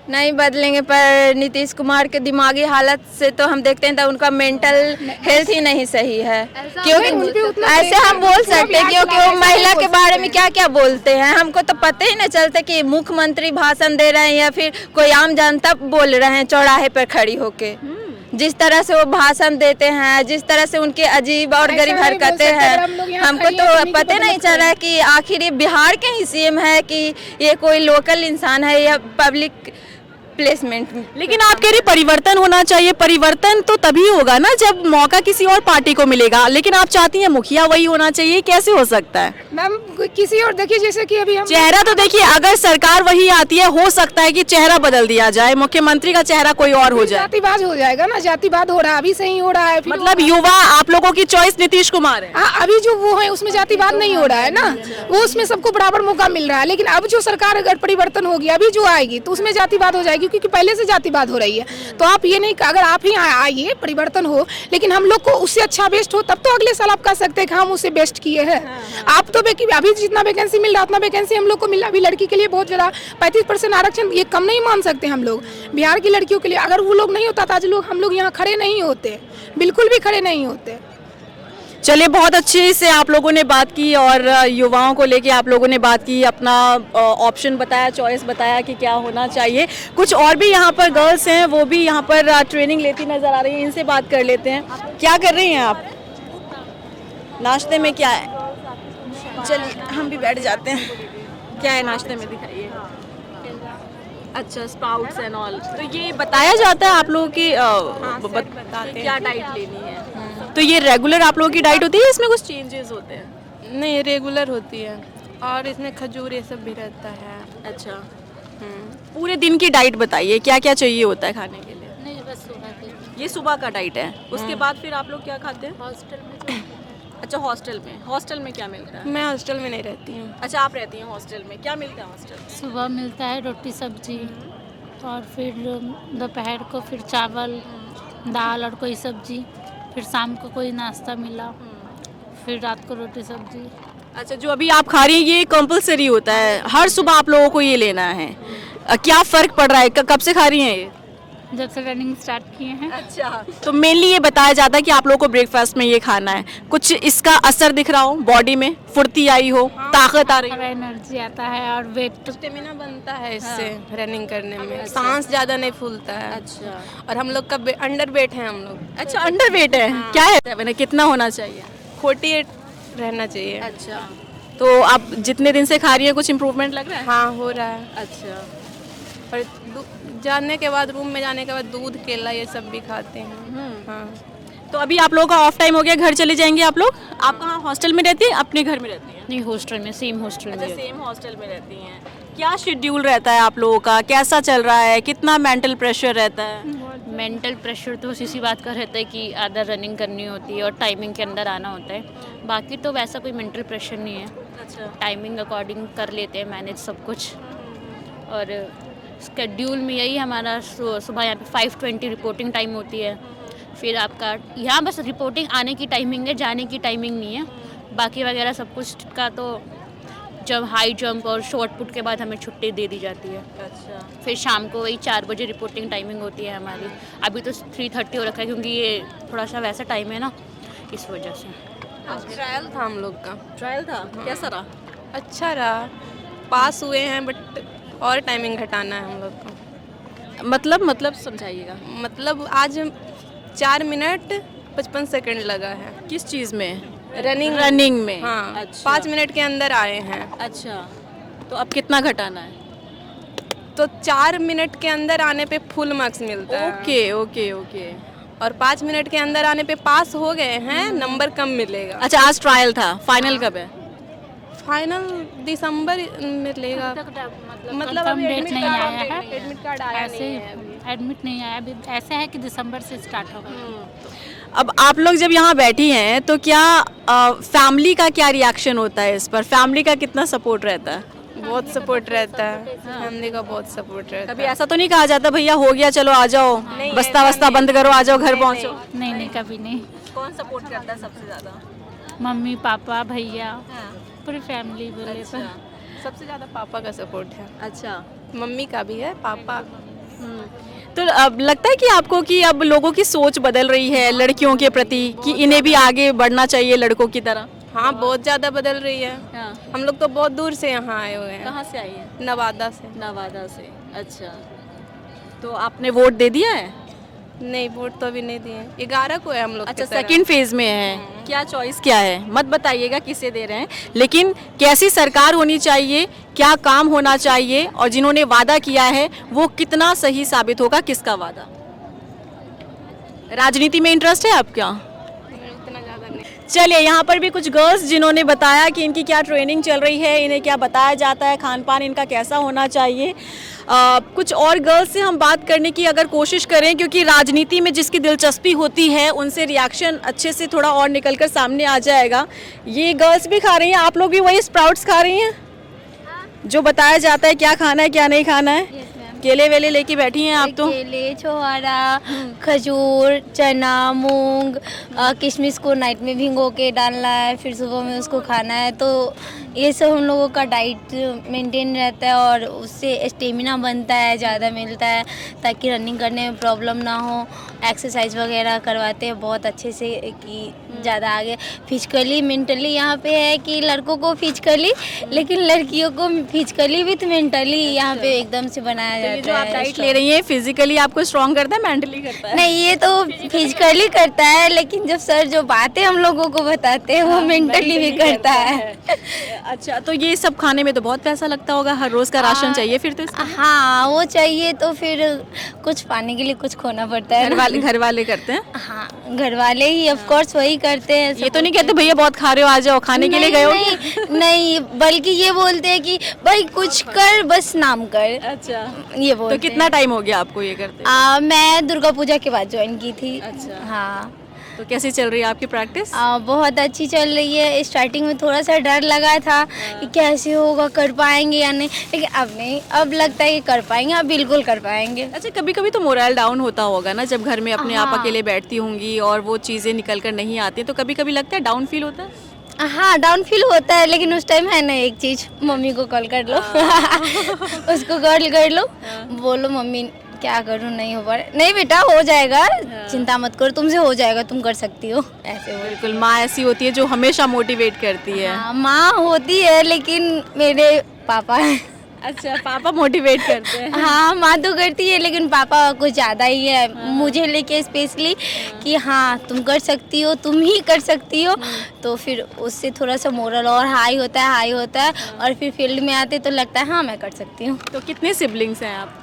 D: नहीं बदलेंगे, पर नीतीश कुमार के दिमागी हालत से तो हम देखते हैं तो उनका मेंटल हेल्थ ही नहीं सही है। क्योंकि ऐसे हम बोल सकते हैं क्योंकि वो महिला के बारे में क्या क्या बोलते हैं, हमको तो पता ही नहीं चलता कि मुख्यमंत्री भाषण दे रहे हैं या फिर कोई आम जनता बोल रहे हैं चौराहे पर खड़ी होके। जिस तरह से वो भाषण देते हैं, जिस तरह से उनके अजीब और गरीब हरकतें हैं, हमको तो पता नहीं चल रहा है कि आखिर ये बिहार के ही सीएम है कि ये कोई लोकल इंसान है या
G: प्लेसमेंट।
C: लेकिन आप कह रही परिवर्तन होना चाहिए, परिवर्तन तो तभी होगा ना जब मौका किसी और पार्टी को मिलेगा, लेकिन आप चाहती हैं मुखिया वही होना चाहिए, कैसे हो सकता है?
A: मैम किसी और देखिए, जैसे कि अभी हम
C: चेहरा तो देखिए, अगर सरकार वही आती है हो सकता है कि चेहरा बदल दिया जाए, मुख्यमंत्री का चेहरा कोई और हो जाए।
A: जातिवाद हो जाएगा ना, जातिवाद हो रहा है, अभी सही हो रहा है।
C: मतलब युवा आप लोगों की चॉइस नीतीश कुमार है?
A: हाँ, अभी जो वो है उसमें जातिवाद नहीं हो रहा है ना, वो उसमें सबको बराबर मौका मिल रहा है। लेकिन अब जो सरकार अगर परिवर्तन होगी, अभी जो आएगी तो उसमें जातिवाद हो जाएगी, क्योंकि पहले से जातिवाद हो रही है। तो आप ये नहीं, अगर आप ही आइए परिवर्तन हो, लेकिन हम लोग को उससे अच्छा बेस्ट हो, तब तो अगले साल आप कह सकते हैं कि हम उससे बेस्ट किए हैं। आप तो अभी जितना वैकेंसी मिल रहा उतना वैकेंसी हम लोग को मिला। अभी लड़की के लिए बहुत ज्यादा 35% आरक्षण, ये कम नहीं मान सकते हम लोग। बिहार की लड़कियों के लिए अगर वो लोग नहीं होता तो आज हम लोग यहाँ खड़े नहीं होते, बिल्कुल भी खड़े नहीं होते।
C: चलिए, बहुत अच्छे से आप लोगों ने बात की और युवाओं को लेके आप लोगों ने बात की, अपना ऑप्शन बताया, चॉइस बताया कि क्या होना चाहिए। कुछ और भी यहाँ पर गर्ल्स हैं, वो भी यहाँ पर ट्रेनिंग लेती नजर आ रही हैं, इनसे बात कर लेते हैं। क्या कर रही हैं आप? नाश्ते में क्या है? चलिए हम भी बैठ जाते हैं। क्या है नाश्ते में, दिखाइए। अच्छा, स्प्राउट्स एंड ऑल। तो ये बताया जाता है आप लोगों की क्या डाइट लेनी है? तो ये रेगुलर आप लोगों की डाइट होती है, इसमें कुछ चेंजेस होते हैं?
H: नहीं, रेगुलर होती है और इसमें खजूर ये सब भी रहता है।
C: अच्छा, पूरे दिन की डाइट बताइए, क्या क्या चाहिए होता है खाने के लिए?
F: नहीं, बस सुबह के।
C: ये सुबह का डाइट है, उसके बाद फिर आप लोग क्या खाते हैं?
F: हॉस्टल में।
C: अच्छा, हॉस्टल में क्या मिलता है?
H: मैं हॉस्टल में नहीं रहती हूँ।
C: अच्छा, आप रहती हैं हॉस्टल में, क्या मिलता है हॉस्टल?
F: सुबह मिलता है रोटी सब्जी, और फिर दोपहर को फिर चावल दाल और कोई सब्जी, फिर शाम को कोई नाश्ता मिला, फिर रात को रोटी सब्जी।
C: अच्छा, जो अभी आप खा रही हैं ये कंपलसरी होता है, हर सुबह आप लोगों को ये लेना है? क्या फ़र्क पड़ रहा है, कब से खा रही हैं ये?
F: जब से रनिंग स्टार्ट किए हैं।
C: अच्छा, तो मेनली ये बताया जाता है कि आप लोगों को ब्रेकफास्ट में ये खाना है। कुछ इसका असर दिख रहा हो बॉडी में, फुर्ती आई हो, ताकत आ रही हो?
F: एनर्जी आता है और वेट
H: स्टेमिना बनता है इससे रनिंग करने में, सांस ज़्यादा नहीं फूलता है।
C: अच्छा,
H: और हम लोग का अंडर वेट है हम लोग।
C: अच्छा, अंडर वेट है? क्या है मैंने, कितना होना चाहिए?
H: 48 रहना चाहिए।
C: अच्छा, तो आप जितने दिन से खा रही है कुछ इम्प्रूवमेंट लग रहा है?
H: हाँ, हो रहा है।
C: अच्छा,
H: और जाने के बाद रूम में जाने के बाद दूध केला ये सब भी खाते हैं। हाँ।
C: तो अभी आप लोगों का ऑफ टाइम हो गया, घर चले जाएंगे आप लोग? आप कहाँ हॉस्टल में रहती हैं, अपने घर में रहती हैं?
F: नहीं, हॉस्टल में, सेम हॉस्टल
C: अच्छा,
F: में।
C: सेम हॉस्टल में रहती हैं। क्या शेड्यूल रहता है आप लोगों का, कैसा चल रहा है, कितना मेंटल प्रेशर रहता है?
F: मेंटल प्रेशर तो इसी बात का रहता है कि आधा रनिंग करनी होती है और टाइमिंग के अंदर आना होता है। बाकी तो वैसा कोई मेंटल प्रेशर नहीं है।
C: अच्छा,
F: टाइमिंग अकॉर्डिंग कर लेते हैं मैनेज सब कुछ। और स्केड्यूल में यही हमारा सुबह यहाँ पे 5:20 रिपोर्टिंग टाइम होती है। फिर आपका यहाँ बस रिपोर्टिंग आने की टाइमिंग है, जाने की टाइमिंग नहीं है। बाकी वगैरह सब कुछ का तो जब हाई जंप और शॉर्ट पुट के बाद हमें छुट्टी दे दी जाती है।
C: अच्छा,
F: फिर शाम को वही 4 बजे रिपोर्टिंग टाइमिंग होती है हमारी। अभी तो 3:30 हो रखा है क्योंकि ये थोड़ा सा वैसा टाइम है ना, इस वजह से।
H: ट्रायल था हम लोग का।
C: ट्रायल था, कैसा रहा?
H: अच्छा रहा, पास हुए हैं, बट और टाइमिंग घटाना है हम लोग को।
C: मतलब समझाइएगा।
H: मतलब आज 4 मिनट 55 सेकंड लगा है।
C: किस चीज़ में?
H: रनिंग
C: में?
H: हाँ।
C: अच्छा।
H: 5 मिनट के अंदर आए हैं।
C: अच्छा, तो अब कितना घटाना है?
H: तो 4 मिनट के अंदर आने पे फुल मार्क्स मिलता है।
C: Okay okay okay.
H: और 5 मिनट के अंदर आने पे पास हो गए हैं, नंबर कम मिलेगा।
C: अच्छा, आज ट्रायल था, फाइनल कब है?
H: फाइनल दिसंबर में मिलेगा। मतलब अभी
F: डेट नहीं आया है,
H: एडमिट कार्ड आया
F: ऐसे
H: नहीं है अभी।
F: एडमिट नहीं आया अभी। ऐसा है कि दिसंबर से स्टार्ट होगा।
C: अब आप लोग जब यहाँ बैठी हैं तो क्या फैमिली का क्या रिएक्शन होता है इस पर, फैमिली का कितना सपोर्ट रहता है?
H: बहुत सपोर्ट रहता है, फैमिली का बहुत सपोर्ट रहता
C: कभी ऐसा तो नहीं कहा जाता भैया हो गया चलो आ जाओ, बस्ता वस्ता बंद करो आ जाओ घर पहुँचो?
F: नहीं, कभी नहीं।
C: कौन सपोर्ट करता है सबसे ज़्यादा?
F: मम्मी पापा भैया, पूरी फैमिली बोले तो।
H: है। सबसे ज़्यादा पापा का सपोर्ट है।
C: अच्छा,
H: मम्मी का भी है, पापा।
C: तो अब लगता है कि आपको कि अब लोगों की सोच बदल रही है लड़कियों के प्रति, कि इन्हें भी आगे बढ़ना चाहिए लड़कों की तरह?
H: हाँ, बहुत ज़्यादा बदल रही है।
C: हाँ।
H: हम लोग तो बहुत दूर से यहाँ आए हुए हैं।
C: कहाँ से आई है?
H: नवादा से।
C: नवादा से। अच्छा, तो आपने वोट दे दिया है?
H: नहीं, वोट तो अभी नहीं दिए। 11 को है हम लोग।
C: अच्छा, सेकंड फेज में है। क्या चॉइस क्या है मत बताइएगा किसे दे रहे हैं, लेकिन कैसी सरकार होनी चाहिए, क्या काम होना चाहिए और जिन्होंने वादा किया है वो कितना सही साबित होगा, किसका वादा? राजनीति में इंटरेस्ट है आपका? चलिए यहाँ पर भी कुछ गर्ल्स जिन्होंने बताया कि इनकी क्या ट्रेनिंग चल रही है, इन्हें क्या बताया जाता है, खान पान इनका कैसा होना चाहिए। कुछ और गर्ल्स से हम बात करने की अगर कोशिश करें, क्योंकि राजनीति में जिसकी दिलचस्पी होती है उनसे रिएक्शन अच्छे से थोड़ा और निकल कर सामने आ जाएगा। ये गर्ल्स भी खा रही हैं, आप लोग भी वही स्प्राउट्स खा रही हैं जो बताया जाता है क्या खाना है क्या नहीं खाना है? केले वेले लेके बैठी हैं आप तो?
I: केले, छोहारा, खजूर, चना, मूंग, किशमिश को नाइट में भिगो के डालना है, फिर सुबह में उसको खाना है। तो ये सब हम लोगों का डाइट मेंटेन रहता है और उससे स्टेमिना बनता है, ज़्यादा मिलता है, ताकि रनिंग करने में प्रॉब्लम ना हो। एक्सरसाइज वगैरह करवाते हैं बहुत अच्छे से कि ज़्यादा आगे फिजिकली मेंटली यहाँ पे है कि लड़कों को फिजिकली, लेकिन लड़कियों को फिजिकली विथ मेंटली यहाँ पे एकदम से बनाया जाता है।
C: ये जो आप डाइट ले रही हैं फिजिकली आपको स्ट्रॉन्ग करता है, मेंटली करता है?
I: नहीं, ये तो फिजिकली करता है, लेकिन जब सर जो बातें हम लोगों को बताते हैं वो मेंटली भी करता है।
C: अच्छा, तो ये सब खाने में तो बहुत पैसा लगता होगा, हर रोज का राशन चाहिए फिर तो इसका?
I: हाँ, वो चाहिए तो फिर कुछ पाने के लिए कुछ खोना पड़ता है।
C: घर वाले करते हैं?
I: हाँ, घर वाले ही ऑफ कोर्स वही करते हैं।
C: ये तो नहीं कहते भैया बहुत खा रहे हो आ जाओ खाने के लिए गए हो?
I: नहीं, बल्कि ये बोलते हैं कि भाई कुछ कर, बस नाम कर।
C: अच्छा,
I: ये बोलते
C: तो कितना टाइम हो गया आपको ये करते?
I: मैं दुर्गा पूजा के बाद ज्वाइन की थी।
C: अच्छा,
I: हाँ।
C: तो कैसी चल रही है आपकी प्रैक्टिस?
I: बहुत अच्छी चल रही है। स्टार्टिंग में थोड़ा सा डर लगा था कि कैसे होगा, कर पाएंगे या नहीं, लेकिन अब नहीं, अब लगता है कि कर पाएंगे, अब बिल्कुल कर पाएंगे।
C: अच्छा, कभी कभी तो मोरल डाउन होता होगा ना जब घर में अपने आप अकेले बैठती होंगी और वो चीज़ें निकल कर नहीं आती, तो कभी कभी लगता है डाउन फील होता है?
I: हाँ, डाउन फील होता है, लेकिन उस टाइम है ना एक चीज़, मम्मी को कॉल कर लो। उसको कॉल कर लो, बोलो मम्मी क्या करूँ, नहीं हो पा रहा। नहीं बेटा, हो जाएगा, चिंता मत करो, तुमसे हो जाएगा, तुम कर सकती हो। ऐसे
C: बिल्कुल, माँ ऐसी होती है जो हमेशा मोटिवेट करती है।
I: हाँ, माँ होती है, लेकिन मेरे पापा हैं।
C: अच्छा, पापा मोटिवेट करते हैं?
I: हाँ, माँ तो करती है, लेकिन पापा कुछ ज़्यादा ही है। मुझे लेके स्पेशली कि हाँ तुम कर सकती हो, तुम ही कर सकती हो, तो फिर उससे थोड़ा सा मोरल और हाई होता है और फिर फील्ड में आते तो लगता है हाँ मैं कर सकती हूँ।
C: तो कितने सिबलिंग्स हैं आप?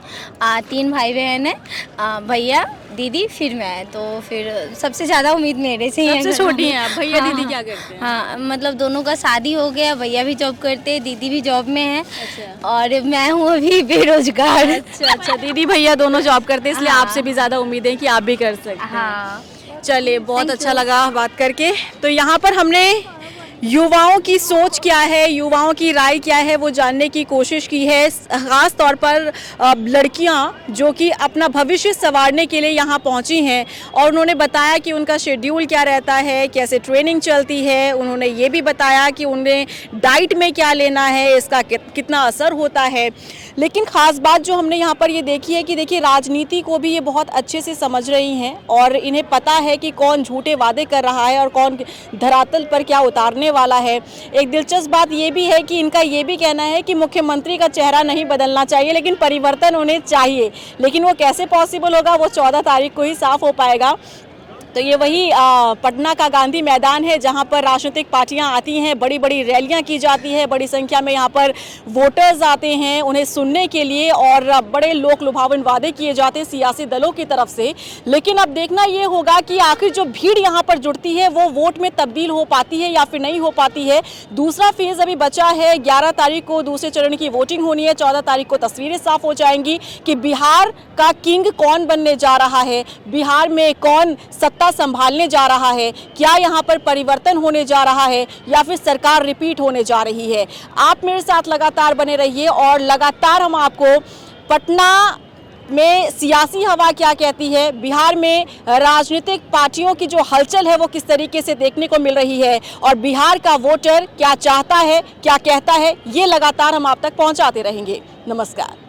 I: 3 भाई बहन हैं, भैया, दीदी, फिर मैं। तो फिर सबसे ज़्यादा उम्मीद मेरे से ही है।
C: सबसे छोटी हैं आप? भैया दीदी क्या करते हैं?
I: हाँ, मतलब दोनों का शादी हो गया, भैया भी जॉब करते हैं, दीदी भी जॉब में है।
C: अच्छा।
I: और मैं हूँ अभी बेरोजगार।
C: अच्छा, दीदी भैया दोनों जॉब करते हैं, इसलिए आपसे भी ज़्यादा उम्मीद है कि आप भी कर सकते हैं।
I: हाँ,
C: चलिए, बहुत अच्छा लगा बात करके। तो यहाँ पर हमने युवाओं की सोच क्या है, युवाओं की राय क्या है, वो जानने की कोशिश की है। ख़ास तौर पर लड़कियां जो कि अपना भविष्य संवारने के लिए यहाँ पहुँची हैं और उन्होंने बताया कि उनका शेड्यूल क्या रहता है, कैसे ट्रेनिंग चलती है। उन्होंने ये भी बताया कि उन्हें डाइट में क्या लेना है, इसका कितना असर होता है। लेकिन ख़ास बात जो हमने यहाँ पर ये देखी है कि देखिए राजनीति को भी ये बहुत अच्छे से समझ रही हैं और इन्हें पता है कि कौन झूठे वादे कर रहा है और कौन धरातल पर क्या उतारने वाला है। एक दिलचस्प बात ये भी है कि इनका ये भी कहना है कि मुख्यमंत्री का चेहरा नहीं बदलना चाहिए, लेकिन परिवर्तन होने चाहिए। लेकिन वो कैसे पॉसिबल होगा, वो 14 तारीख को ही साफ हो पाएगा। तो ये वही पटना का गांधी मैदान है जहां पर राजनीतिक पार्टियां आती हैं, बड़ी बड़ी रैलियां की जाती है, बड़ी संख्या में यहां पर वोटर्स आते हैं उन्हें सुनने के लिए और बड़े लोक लुभावन वादे किए जाते हैं सियासी दलों की तरफ से। लेकिन अब देखना ये होगा कि आखिर जो भीड़ यहां पर जुड़ती है वो वोट में तब्दील हो पाती है या फिर नहीं हो पाती है। दूसरा फेज़ अभी बचा है, 11 तारीख को दूसरे चरण की वोटिंग होनी है, 14 तारीख को तस्वीरें साफ हो जाएंगी कि बिहार का किंग कौन बनने जा रहा है, बिहार में कौन सत्ता संभालने जा रहा है, क्या यहाँ पर परिवर्तन होने जा रहा है या फिर सरकार रिपीट होने जा रही है। आप मेरे साथ लगातार बने रहिए और लगातार हम आपको पटना में सियासी हवा क्या कहती है, बिहार में राजनीतिक पार्टियों की जो हलचल है वो किस तरीके से देखने को मिल रही है और बिहार का वोटर क्या चाहता है, क्या कहता है, ये लगातार हम आप तक पहुंचाते रहेंगे। नमस्कार।